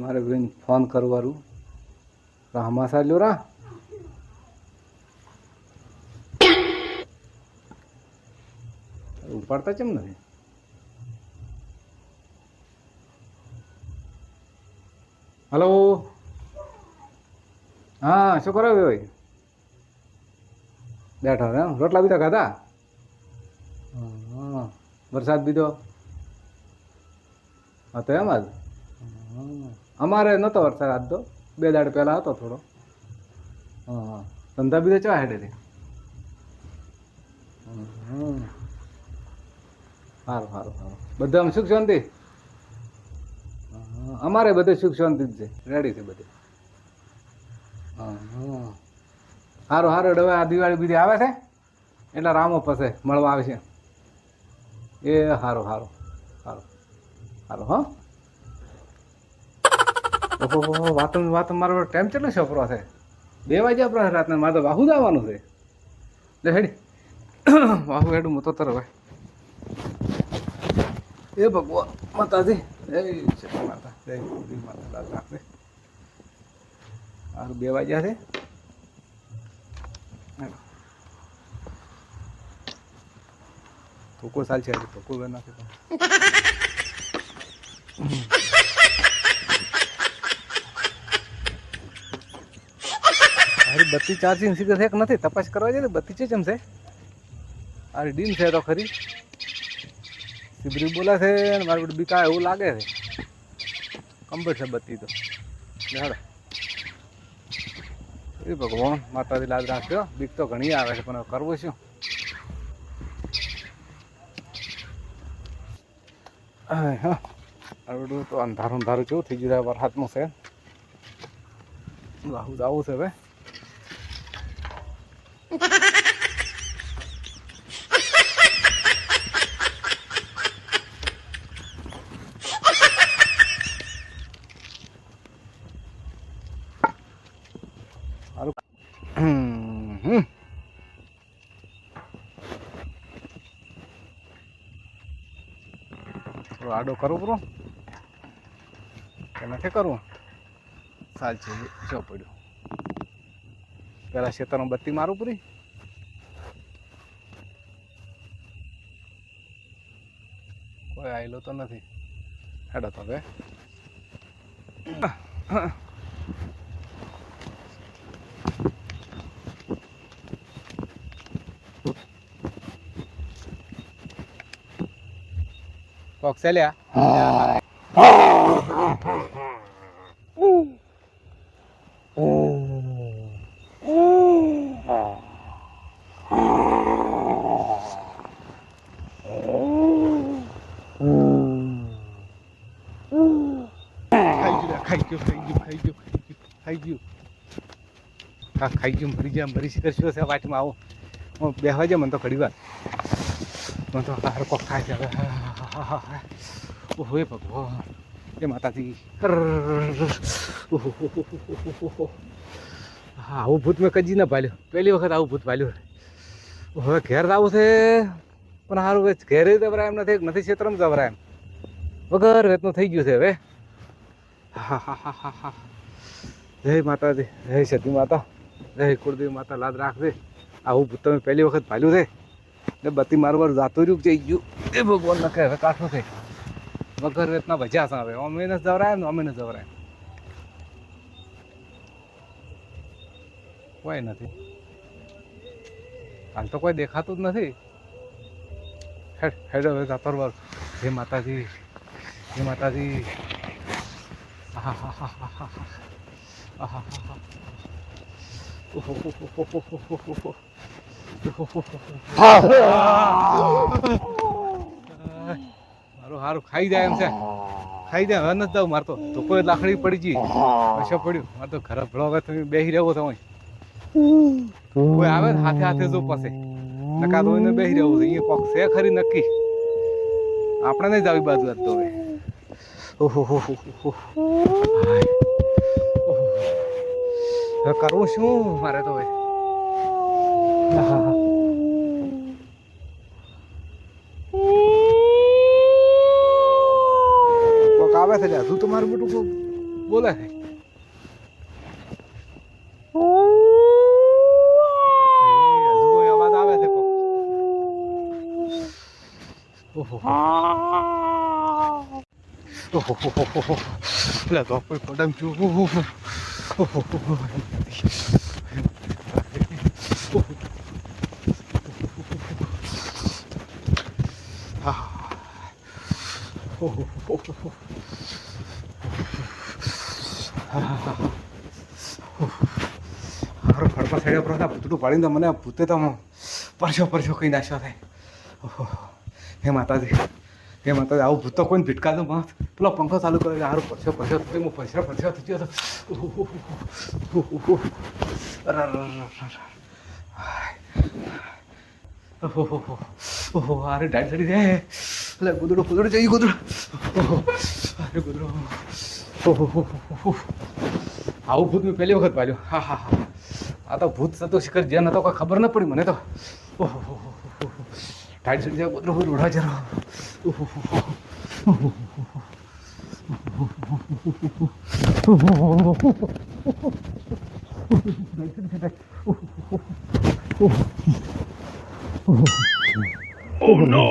મારે બેન ફોન કરવાનું હમાસા લ્યો રા ઉપાડતા કેમ નથી? હલો, હા શું કરો ભાઈ? બેઠા એમ? રોટલા બીધા ખાધા? હા, વરસાદ બીધો? હા તો એમ જ અમારે નહોતો વરસાદ આજ તો, 2 દાડ પહેલાં હતો થોડો. હા, ધંધા બીજા ચા હેડે? સારું સારું સારું. બધા આમ સુખ શાંતિ? અમારે બધે સુખ શાંતિ જ છે, રેડી છે બધે. હા સારું સારું. હવે આ દિવાળી બીજી આવે છે એટલે રામો પાસે મળવા આવે છે. એ સારું સારું સારું સારું. હા ઓહો, વાત મારો ટાઈમ કેટલો છોકરો છે? 2 વાગ્યા આપણે રાતના. મારે તો વાહુ જ આવવાનું છે. એટલે હેડી વાહુ હેડું હું તો તર હવે. એ ભગવાન માતાજી, જય માતા, જય માતા, લાલ રાખે. સારું 2 વાગ્યા છે. ધોકો ચાલશે, ધોકો નાખે અરે બત્તી ચાર્જિંગ સીધે છે કે નથી તપાસ કરવા જાય. બત્તી છે ચમ છે? અરે ડીમ છે તો ખરી. સિબરી બોલે છે ને મારું બધું બીકા એવું લાગે છે. કમ્પ્લીટ છે બત્તી તો. હેડો એ ભગવાન માતાજી લાજ રાખ્યો. બીક તો ઘણી આવે છે પણ કરવું શું? હા બધું તો અંધારું અંધારું કેવું થઈ ગયું? વરસાદનું છે. આવું જવું છે હવે. આડો કરવું પૂરો કે નથી કરવું? સાલ છે જો પડ્યું. પેલા ખેતરમાં બત્તી મારું પૂરી. કોઈ આવેલો તો નથી. હેડો તો હવે. કોક ચાલ્યા ખાઈ ગયું મરી ગયા. મરી શીખર શું છે વાટમાં? આવો બેહવા જાય મને તો ઘડી વાર. મને તો હાર કોક ખાય છે હવે. ઓહો ભગવાન, એ માતાજી. હા આવું ભૂત મેં કજી ના પાલ્યું. પહેલી વખત આવું ભૂત પાલ્યું. હવે ઘેર આવું છે પણ સારું ઘેરે જવરાય એમ નથી ક્ષેત્રમાં જવરાય એમ વગર વેતનું થઈ ગયું છે હવે. હા હા હા હા હા. જય માતાજી, જય સતી માતા, જય કુળદેવી માતા લાદ રાખજે. આવું ભૂત તમે પહેલી વખત પાલ્યું છે ને બત્તી મારવાર જાતું રહ્યું જઈ ગયું. એ ભગવાન નખે હવે કાઠું છે. વગર વેતના ભજ્યા છે હવે. અમે ને જવરાય ને અમે ને જવરાય કોઈ નથી. હાલ તો કોઈ દેખાતું જ નથી. હેડ હેડ હવે જાતર વાર. જય માતાજી, જય માતાજી. હા હા હા હા હા હા હા હા. મારું સારું ખાઈ જાય એમ છે. ખાઈ જાય હવે નથી જાવ. મારે તો કોઈ લાકડી પડી ગઈ કશો પડ્યું. મારે તો ઘરે ભળો હવે તમે બેસી રહેવો તો કોઈ આવે ને હાથે હાથે જો પાસે નકા તો એને બેસી રહેવું છે. અહીંયા કોક છે ખરી નક્કી. આપણે નહીં જ આવી બાજુ તો હવે. ઓહો હવે કરવું શું મારે તો હવે? કોક આવે છે હજુ તો મારું મોટું કોક બોલે છે. હજુ કોઈ અવાજ આવે છે કોક. ઓહો ઓહો લે તો કોઈ પડમ છું. ઓહો મારો ફડકો સાઈડ પર ભૂતડું પાડીને મને ભૂતે તો પરસો કઈ નાખ્યો થાય. ઓહો હે માતાજી આવું ભૂત તો કોઈને ભીટકાતું મત પેલો પંખો ચાલુ કરે સારું પરસો થતો હું પરસો થઈ ગયો હતો. ઓહો અરે ડાયટ ચડી જાય એટલે ગુદડું જઈ ગુદડું. અરે ગુદડું આવું ભૂત મેં પહેલી વખત પાડ્યું. હા આ તો ભૂત તો શિખર જ્યાં નતો કોઈ ખબર ન પડી મને તો. ઓહો ટાઈટ ચડી જાય ગુદડું રોડા જરો. Oh no!